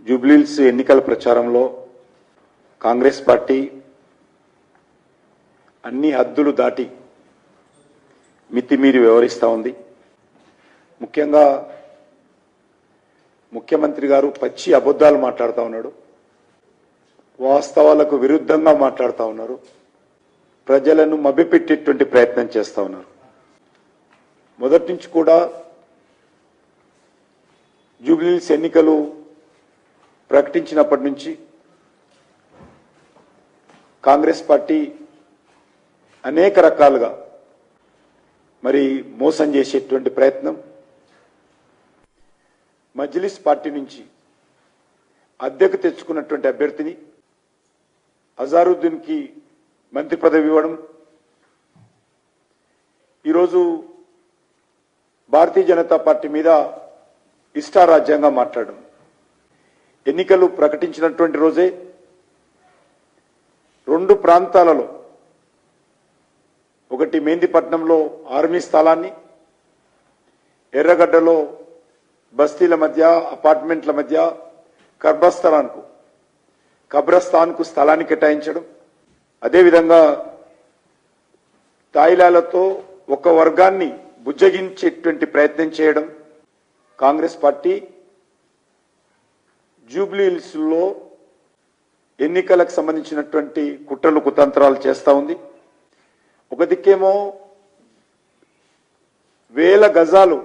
జూబ్లీహిల్స్ ఎన్నికల ప్రచారంలో కాంగ్రెస్ పార్టీ అన్ని హద్దులు దాటి మితిమీరి వ్యవహరిస్తూ ఉంది. ముఖ్యంగా ముఖ్యమంత్రి గారు పచ్చి అబద్ధాలు మాట్లాడుతూ ఉన్నాడు, వాస్తవాలకు విరుద్ధంగా మాట్లాడుతూ ఉన్నారు, ప్రజలను మభ్యపెట్టేటువంటి ప్రయత్నం చేస్తూ ఉన్నారు. మొదటి నుంచి కూడా జూబ్లీహిల్స్ ఎన్నికలు ప్రకటించినప్పటి నుంచి కాంగ్రెస్ పార్టీ అనేక రకాలుగా మరి మోసం చేసేటువంటి ప్రయత్నం, మజ్లిస్ పార్టీ నుంచి అద్దెకు తెచ్చుకున్నటువంటి అభ్యర్థిని అజారుద్దీన్కి మంత్రి పదవి ఇవ్వడం, ఈరోజు భారతీయ జనతా పార్టీ మీద ఇష్టారాజ్యంగా మాట్లాడడం, ఎన్నికలు ప్రకటించినటువంటి రోజే రెండు ప్రాంతాలలో, ఒకటి మెహందీపట్నంలో ఆర్మీ స్థలాన్ని, ఎర్రగడ్డలో బస్తీల మధ్య అపార్ట్మెంట్ల మధ్య కబ్రస్థాన్కు స్థలాన్ని కేటాయించడం, అదేవిధంగా తాయిలాలతో ఒక వర్గాన్ని బుజ్జగించేటువంటి ప్రయత్నం చేయడం. కాంగ్రెస్ పార్టీ జూబ్లీహిల్స్ లో ఎన్నికలకు సంబంధించినటువంటి కుట్రలు కుతంత్రాలు చేస్తూ ఉంది. ఒక దిక్కేమో 1000 గజాలు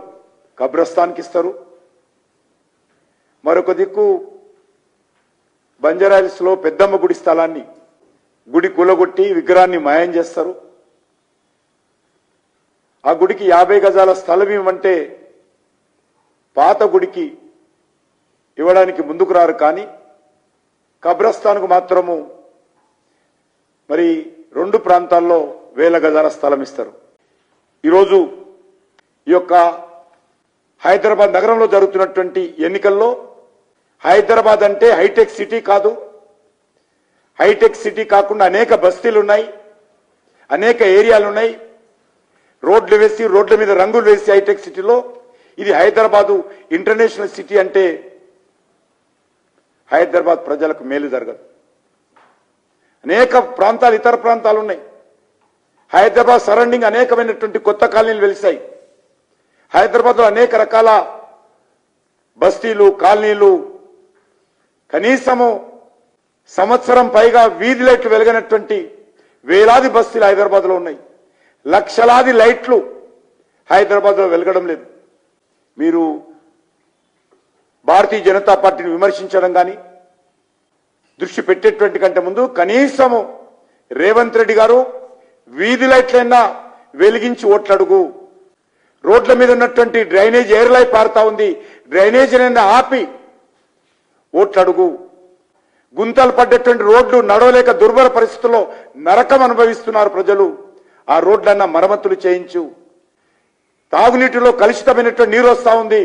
కబ్రస్థాన్కి ఇస్తారు, మరొక దిక్కు బంజారాహిల్స్ లో పెద్దమ్మ గుడి స్థలాన్ని గుడి కూలగొట్టి విగ్రహాన్ని మాయం చేస్తారు. ఆ గుడికి 50 గజాల స్థలం ఇవ్వమంటే పాత గుడికి ఇవ్వడానికి ముందుకు రారు, కానీ కబ్రస్థాన్కు మాత్రము మరి రెండు ప్రాంతాల్లో 1000 గజాల స్థలం ఇస్తారు. ఈరోజు ఈ యొక్క హైదరాబాద్ నగరంలో జరుగుతున్నటువంటి ఎన్నికల్లో హైదరాబాద్ అంటే హైటెక్ సిటీ కాదు, హైటెక్ సిటీ కాకుండా అనేక బస్తీలు ఉన్నాయి, అనేక ఏరియాలు ఉన్నాయి. రోడ్లు వేసి రోడ్ల మీద రంగులు వేసి హైటెక్ సిటీలో ఇది హైదరాబాదు ఇంటర్నేషనల్ సిటీ అంటే హైదరాబాద్ ప్రజలకు మేలు జరగదు. అనేక ప్రాంతాలు, ఇతర ప్రాంతాలు ఉన్నాయి. హైదరాబాద్ సరౌండింగ్ అనేకమైనటువంటి కొత్త కాలనీలు వెలిశాయి. హైదరాబాద్లో అనేక రకాల బస్తీలు, కాలనీలు, కనీసము సంవత్సరం పైగా వీధి లైట్లు వెలగనటువంటి వేలాది బస్తీలు హైదరాబాద్లో ఉన్నాయి. లక్షలాది లైట్లు హైదరాబాద్లో వెలగడం లేదు. మీరు భారతీయ జనతా పార్టీని విమర్శించడం కానీ దృష్టి పెట్టేటువంటి కంటే ముందు కనీసము రేవంత్ రెడ్డి గారు వీధి లైట్లైనా వెలిగించి ఓట్లడుగు. రోడ్ల మీద ఉన్నటువంటి డ్రైనేజ్ ఎయిర్లై పారుతా ఉంది, డ్రైనేజీనైనా ఆపి ఓట్లడుగు. గుంతలు పడ్డటువంటి రోడ్లు నడవలేక దుర్భర పరిస్థితుల్లో నరకం అనుభవిస్తున్నారు ప్రజలు. ఆ రోడ్లన్నా మరమ్మతులు చేయించు. తాగునీటిలో కలుషితమైనటువంటి నీరు వస్తా ఉంది,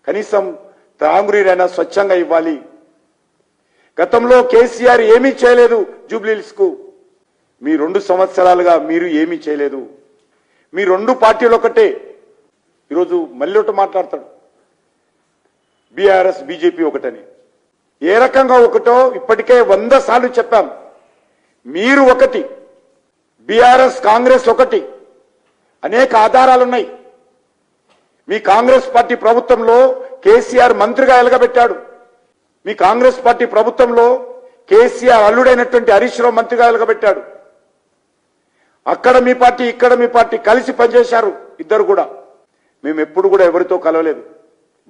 కనీసం తాగునీరైనా స్వచ్ఛంగా ఇవ్వాలి. గతంలో కేసీఆర్ ఏమీ చేయలేదు జూబ్లీహిల్స్ కు. మీ 2 సంవత్సరాలుగా మీరు ఏమీ చేయలేదు. మీ 2 పార్టీలు ఒకటే. ఈరోజు మళ్ళీ ఒకటి మాట్లాడతాడు, బీఆర్ఎస్ బీజేపీ ఒకటని. ఏ రకంగా ఒకటో ఇప్పటికే 100 సార్లు చెప్పాం. మీరు ఒకటి, బీఆర్ఎస్ కాంగ్రెస్ ఒకటి. అనేక ఆధారాలున్నాయి. మీ కాంగ్రెస్ పార్టీ ప్రభుత్వంలో కేసీఆర్ మంత్రిగా ఎలగబెట్టాడు. మీ కాంగ్రెస్ పార్టీ ప్రభుత్వంలో కేసీఆర్ అల్లుడైనటువంటి హరీష్ రావు మంత్రిగా ఎలగబెట్టాడు. అక్కడ మీ పార్టీ, ఇక్కడ మీ పార్టీ కలిసి పనిచేశారు ఇద్దరు కూడా. మేము ఎప్పుడు కూడా ఎవరితో కలవలేదు,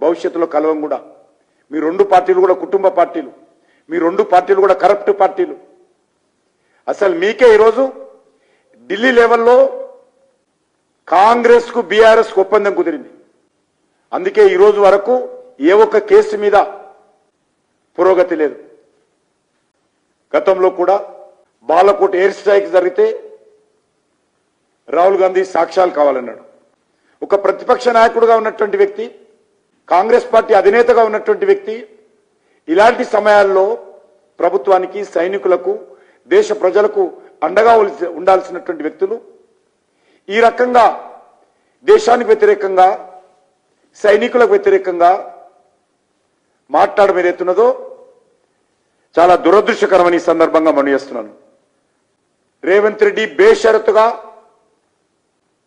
భవిష్యత్తులో కలవం కూడా. మీ 2 పార్టీలు కూడా కుటుంబ పార్టీలు, మీ 2 పార్టీలు కూడా కరప్ట్ పార్టీలు. అసలు మీకే ఈరోజు ఢిల్లీ లెవెల్లో కాంగ్రెస్ కు బీఆర్ఎస్ కు ఒప్పందం కుదిరింది. అందుకే ఈ రోజు వరకు ఏ ఒక్క కేసు మీద పురోగతి లేదు. గతంలో కూడా బాలకోట్ ఎయిర్ స్ట్రైక్ జరిగితే రాహుల్ గాంధీ సాక్ష్యాలు కావాలన్నాడు. ఒక ప్రతిపక్ష నాయకుడుగా ఉన్నటువంటి వ్యక్తి, కాంగ్రెస్ పార్టీ అధినేతగా ఉన్నటువంటి వ్యక్తి, ఇలాంటి సమయాల్లో ప్రభుత్వానికి, సైనికులకు, దేశ ప్రజలకు అండగా ఉండాల్సినటువంటి వ్యక్తులు ఈ రకంగా దేశానికి వ్యతిరేకంగా, సైనికులకు వ్యతిరేకంగా మాట్లాడడం ఏదైతున్నదో చాలా దురదృష్టకరమని ఈ సందర్భంగా మనం చేస్తున్నాను. రేవంత్ రెడ్డి బేషరతుగా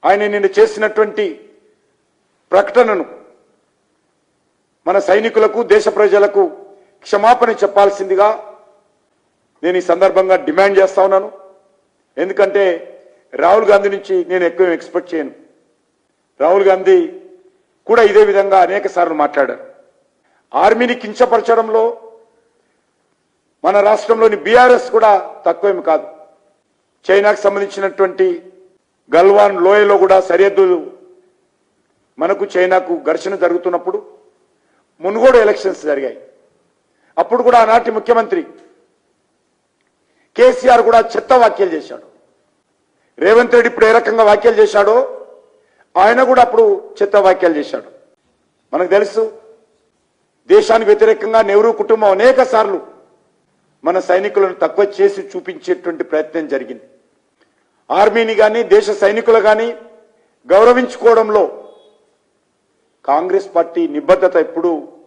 ఆయన నిన్న చేసినటువంటి ప్రకటనను మన సైనికులకు దేశ ప్రజలకు క్షమాపణ చెప్పాల్సిందిగా నేను ఈ సందర్భంగా డిమాండ్ చేస్తా ఉన్నాను. ఎందుకంటే రాహుల్ గాంధీ నుంచి నేను ఎక్కువ ఎక్స్పెక్ట్ చేయను. రాహుల్ గాంధీ కూడా ఇదే విధంగా అనేక సార్లు మాట్లాడారు. ఆర్మీని కించపరచడంలో మన రాష్ట్రంలోని బీఆర్ఎస్ కూడా తక్కువేమి కాదు. చైనాకు సంబంధించినటువంటి గల్వాన్ లోయలో కూడా సరిహద్దు మనకు చైనాకు ఘర్షణ జరుగుతున్నప్పుడు మునుగోడు ఎలక్షన్స్ జరిగాయి. అప్పుడు కూడా ఆనాటి ముఖ్యమంత్రి కేసీఆర్ కూడా చెత్త వ్యాఖ్యలు చేశాడు. రేవంత్ రెడ్డి ఇప్పుడు ఏ రకంగా వ్యాఖ్యలు చేశాడో ఆయన కూడా అప్పుడు చెత్త వ్యాఖ్యలు చేశాడు. మనకు తెలుసు, దేశానికి వ్యతిరేకంగా నెహ్రూ కుటుంబం అనేక సార్లు మన సైనికులను తక్కువ చేసి చూపించేటువంటి ప్రయత్నం జరిగింది. ఆర్మీని కానీ దేశ సైనికులు కానీ గౌరవించుకోవడంలో కాంగ్రెస్ పార్టీ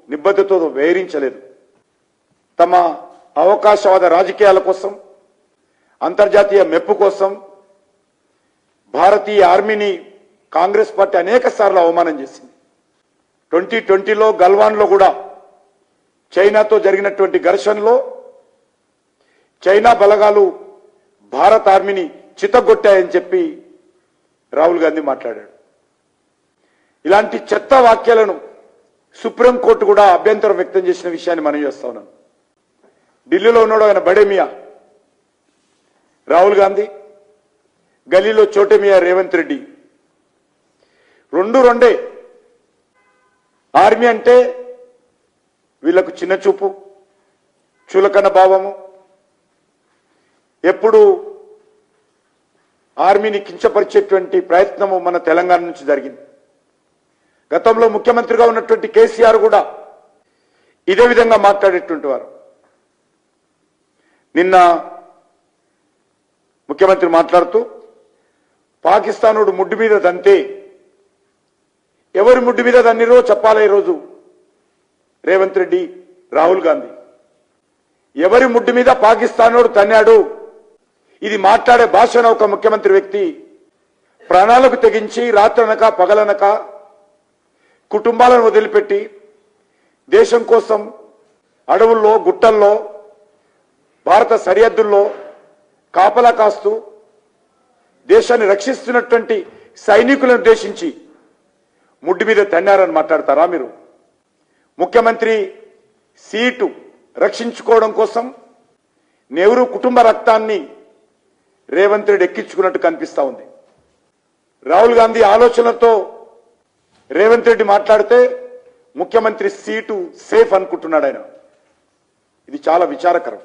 నిబద్ధతతో వేరించలేదు. తమ అవకాశవాద రాజకీయాల కోసం, అంతర్జాతీయ మెప్పు కోసం భారతీయ ఆర్మీని కాంగ్రెస్ పార్టీ అనేక సార్లు అవమానం చేసింది. 2020లో గల్వాన్లో కూడా చైనాతో జరిగినటువంటి ఘర్షణలో చైనా బలగాలు భారత ఆర్మీని చితగొట్టాయని చెప్పి రాహుల్ గాంధీ మాట్లాడాడు. ఇలాంటి చెత్త వాక్యాలను సుప్రీంకోర్టు కూడా అభ్యంతరం వ్యక్తం చేసిన విషయాన్ని మనం చేస్తా ఉన్నాం. ఢిల్లీలో ఉన్నాడు ఆయన బడే మియా రాహుల్ గాంధీ, గల్లీలో చోటే మియా రేవంత్ రెడ్డి. రెండే. ఆర్మీ అంటే వీళ్లకు చిన్న చూపు, చులకన భావము. ఎప్పుడు ఆర్మీని కించపరిచేటువంటి ప్రయత్నము మన తెలంగాణ నుంచి జరిగింది. గతంలో ముఖ్యమంత్రిగా ఉన్నటువంటి కేసీఆర్ కూడా ఇదే విధంగా మాట్లాడేటువంటి వారు. నిన్న ముఖ్యమంత్రి మాట్లాడుతూ పాకిస్తానుడు ముడ్డు మీద దంతే, ఎవరి ముడ్డు మీద దన్నిరో చెప్పాలి ఈరోజు రేవంత్ రెడ్డి, రాహుల్ గాంధీ. ఎవరి ముడ్డు మీద పాకిస్తానోడు తన్నాడు, ఇది మాట్లాడే భాషను ఒక ముఖ్యమంత్రి వ్యక్తి ప్రాణాలకు తెగించి రాత్రనక పగలనక కుటుంబాలను వదిలిపెట్టి దేశం కోసం అడవుల్లో గుట్టల్లో భారత సరిహద్దుల్లో కాపలా కాస్తూ దేశాన్ని రక్షిస్తున్నటువంటి సైనికులను ఉద్దేశించి ముడ్డు మీద తన్నారని మాట్లాడతారా మీరు? ముఖ్యమంత్రి సీటు రక్షించుకోవడం కోసం నెహ్రూ కుటుంబ రక్తాన్ని రేవంత్ రెడ్డి ఎక్కించుకున్నట్టు కనిపిస్తా ఉంది. రాహుల్ గాంధీ ఆలోచనలతో రేవంత్ రెడ్డి మాట్లాడితే ముఖ్యమంత్రి సీటు సేఫ్ అనుకుంటున్నాడు ఆయన. ఇది చాలా విచారకరం.